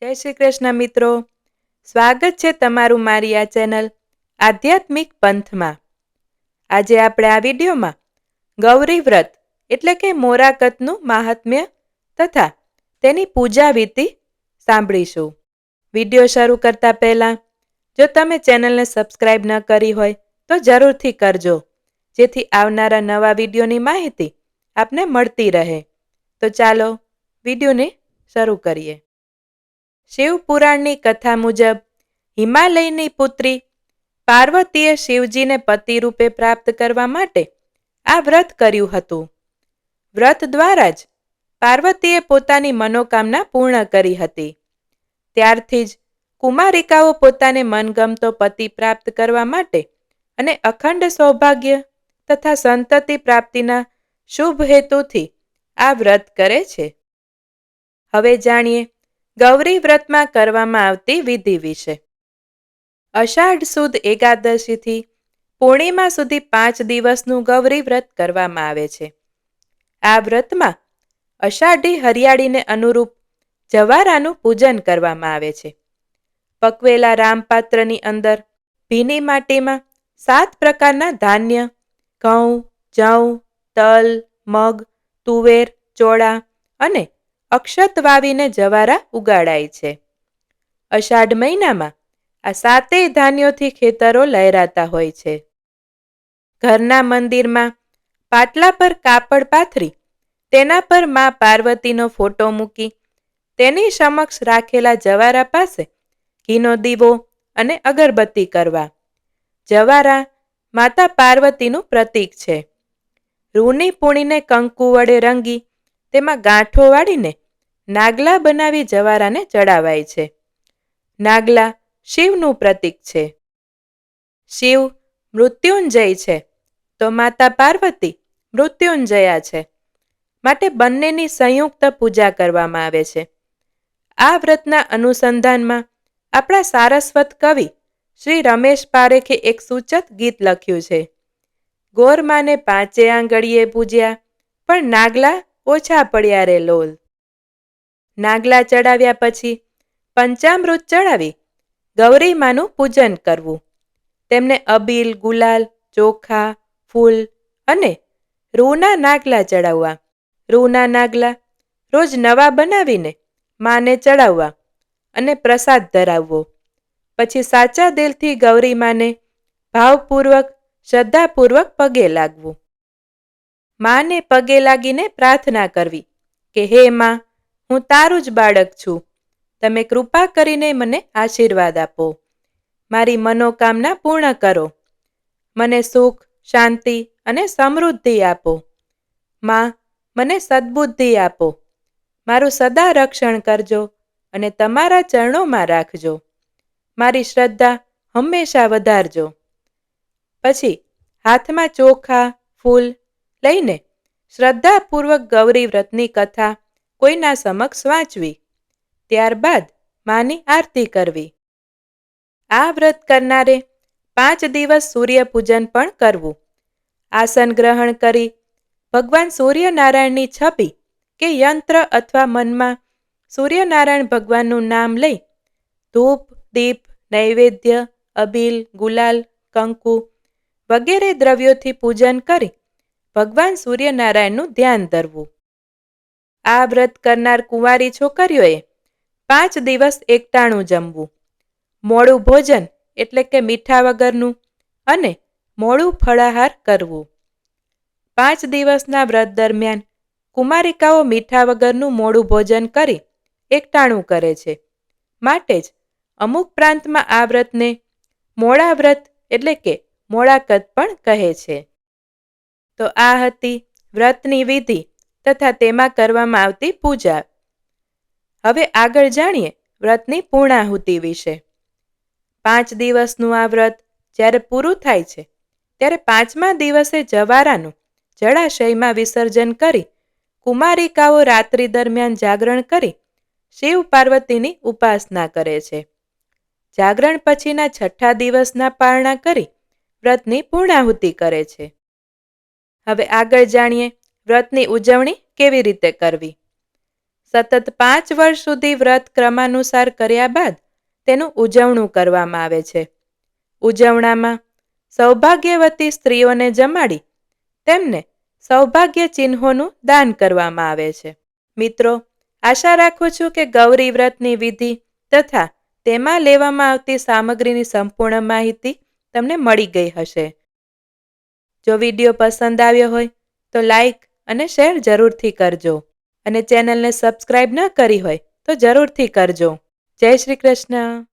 જય શ્રી કૃષ્ણ મિત્રો, સ્વાગત છે તમારું મારી આ ચેનલ આધ્યાત્મિક પંથમાં. આજે આપણે આ વિડીયોમાં ગૌરી વ્રત એટલે કે મોરાકતનું મહાત્મ્ય તથા તેની પૂજા વિધિ સાંભળીશું. વિડીયો શરૂ કરતા પહેલા જો તમે ચેનલને સબસ્ક્રાઇબ ન કરી હોય તો જરૂરથી કરજો, જેથી આવનારા નવા વિડીયોની માહિતી આપને મળતી રહે. તો ચાલો વિડીયોને શરૂ કરીએ. શિવપુરાણની કથા મુજબ હિમાલયની પુત્રી પાર્વતીએ શિવજીને પતિ રૂપે પ્રાપ્ત કરવા માટે આ વ્રત કર્યું હતું. વ્રત દ્વારા જ પાર્વતીએ પોતાની મનોકામના પૂર્ણ કરી હતી. ત્યારથી જ કુમારિકાઓ પોતાને મનગમતો પતિ પ્રાપ્ત કરવા માટે અને અખંડ સૌભાગ્ય તથા સંતતિ પ્રાપ્તિના શુભ હેતુથી આ વ્રત કરે છે. હવે જાણીએ ગૌરી વ્રતમાં કરવામાં આવતી વિધિ વિશે. અષાઢ સુદ એકાદશીથી પૂર્ણિમા સુધી 5 દિવસનું ગૌરી વ્રત કરવામાં આવે છે. આ વ્રતમાં અષાઢી હરિયાળીને અનુરૂપ જવારાનું પૂજન કરવામાં આવે છે. પકવેલા રામપાત્રની અંદર ભીની માટીમાં 7 પ્રકારના ધાન્ય ઘઉં, જવ, તલ, મગ, તુવેર, ચોળા અને અક્ષત વાવીને જવારા ઉગાડાય છે. અષાઢ મહિનામાં આ 7 ધાન્યોથી ખેતરો લહેરાતા હોય છે. ઘરના મંદિરમાં પાટલા પર કાપડ પાથરી તેના પર મા પાર્વતીનો ફોટો મૂકી તેની સમક્ષ રાખેલા જવારા પાસે ઘીનો દીવો અને અગરબત્તી કરવા. જવારા માતા પાર્વતીનું પ્રતીક છે. રૂની પૂણીને કંકુ વડે રંગી તેમાં ગાંઠો વાળીને નાગલા બનાવી જવારાને ચડાવાય છે. નાગલા શિવનું પ્રતીક છે. શિવ મૃત્યુંજય છે તો માતા પાર્વતી મૃત્યુંજયા છે, માટે બંનેની સંયુક્ત પૂજા કરવામાં આવે છે. આ વ્રતના અનુસંધાનમાં આપણા સારસ્વત કવિ શ્રી રમેશ પારેખે એક સૂચક ગીત લખ્યું છે. ગોરમાને 5 આંગળીએ પૂજ્યા પણ નાગલા ઓછા પડ્યા રે લોલ. નાગલા ચડાવ્યા પછી પંચામૃત ચડાવી ગૌરીમાનું પૂજન કરવું. તેમને અબીલ, ગુલાલ, ચોખા, ફૂલ અને રૂના નાગલા ચડાવવા. રૂના નાગલા રોજ નવા બનાવીને માને ચડાવવા અને પ્રસાદ ધરાવવો. પછી સાચા દિલથી ગૌરીમાને ભાવપૂર્વક, શ્રદ્ધાપૂર્વક પગે લાગવું. માને પગે લાગીને પ્રાર્થના કરવી કે હે માં, હું તારું જ બાળક છું. તમે કૃપા કરીને મને આશીર્વાદ આપો. મારી મનોકામના પૂર્ણ કરો. મને સુખ, શાંતિ અને સમૃદ્ધિ આપો. માં, મને સદ્બુદ્ધિ આપો. મારું સદા રક્ષણ કરજો અને તમારા ચરણોમાં રાખજો. મારી શ્રદ્ધા હંમેશા વધારજો. પછી હાથમાં ચોખા, ફૂલ લઈને શ્રદ્ધાપૂર્વક ગૌરી વ્રતની કથા કોઈના સમક્ષ વાંચવી. ત્યારબાદ માની આરતી કરવી. આ વ્રત કરનારે 5 દિવસ સૂર્યપૂજન પણ કરવું. આસન ગ્રહણ કરી ભગવાન સૂર્યનારાયણની છબી કે યંત્ર અથવા મનમાં સૂર્યનારાયણ ભગવાનનું નામ લઈ ધૂપ, દીપ, નૈવેદ્ય, અબીલ, ગુલાલ, કંકુ વગેરે દ્રવ્યોથી પૂજન કરી ભગવાન સૂર્યનારાયણનું ધ્યાન ધરવું. આ વ્રત કરનાર કુંવારી છોકરીઓએ 5 દિવસ એકટાણું જમવું. મોડું ભોજન એટલે કે મીઠા વગરનું અને મોડું ફળાહાર કરવું. 5 દિવસના વ્રત દરમિયાન કુમારિકાઓ મીઠા વગરનું મોડું ભોજન કરી એકટાણું કરે છે. માટે જ અમુક પ્રાંતમાં આ વ્રતને મોળા વ્રત એટલે કે મોળાકત પણ કહે છે. તો આ હતી વ્રતની વિધિ તથા તેમાં કરવામાં આવતી પૂજા. હવે આગળ જાણીએ વ્રતની પૂર્ણાહુતિ વિશે. 5 દિવસનું આ વ્રત જ્યારે પૂરું થાય છે ત્યારે 5મા દિવસે જવારાનું જળાશયમાં વિસર્જન કરી કુમારિકાઓ રાત્રિ દરમિયાન જાગરણ કરી શિવ પાર્વતીની ઉપાસના કરે છે. જાગરણ પછીના 6ઠા દિવસના પારણા કરી વ્રતની પૂર્ણાહુતિ કરે છે. હવે આગળ જાણીએ વ્રતની ઉજવણી કેવી રીતે કરવી. સતત 5 વર્ષ સુધી વ્રત ક્રમાનુસાર કર્યા બાદ તેનું ઉજવણું કરવામાં આવે છે. ઉજવણામાં સૌભાગ્યવતી સ્ત્રીઓને જમાડી તેમને સૌભાગ્ય ચિહ્નોનું દાન કરવામાં આવે છે. મિત્રો, આશા રાખું છું કે ગૌરી વ્રતની વિધિ તથા તેમાં લેવામાં આવતી સામગ્રીની સંપૂર્ણ માહિતી તમને મળી ગઈ હશે. જો વિડીયો પસંદ આવ્યો હોય તો લાઈક અને શેર જરૂરથી કરજો અને ચેનલને સબસ્ક્રાઇબ ન કરી હોય તો જરૂરથી કરજો. જય શ્રી કૃષ્ણ.